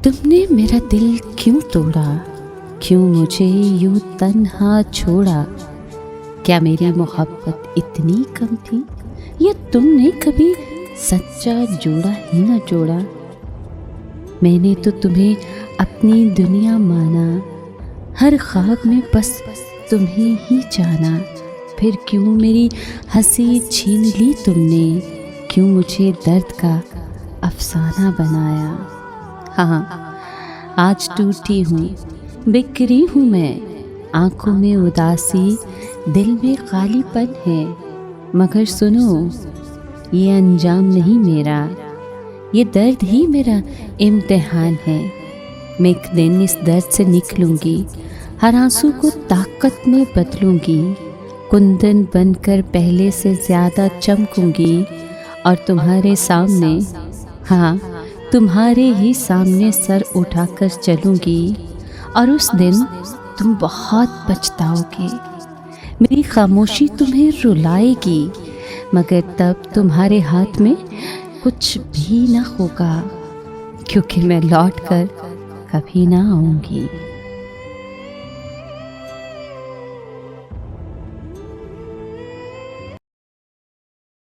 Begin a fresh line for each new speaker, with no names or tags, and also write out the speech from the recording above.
तुमने मेरा दिल क्यों तोड़ा, क्यों मुझे यूं तन्हा छोड़ा। क्या मेरी मोहब्बत इतनी कम थी, या तुमने कभी सच्चा जोड़ा ही न जोड़ा। मैंने तो तुम्हें अपनी दुनिया माना, हर ख्वाब में बस तुम्हें ही जाना। फिर क्यों मेरी हंसी छीन ली तुमने, क्यों मुझे दर्द का अफसाना बनाया। हाँ, आज टूटी हूँ, बिखरी हूँ मैं, आंखों में उदासी, दिल में खालीपन है। मगर सुनो, ये अंजाम नहीं मेरा, ये दर्द ही मेरा इम्तिहान है। मैं एक दिन इस दर्द से निकलूंगी, हर आंसू को ताकत में बदलूंगी। कुंदन बनकर पहले से ज़्यादा चमकूंगी, और तुम्हारे सामने, हाँ तुम्हारे ही सामने सर उठाकर चलूंगी। और उस दिन तुम बहुत पछताओगे, मेरी खामोशी तुम्हें रुलाएगी। मगर तब तुम्हारे हाथ में कुछ भी ना होगा, क्योंकि मैं लौट कर कभी ना आऊंगी।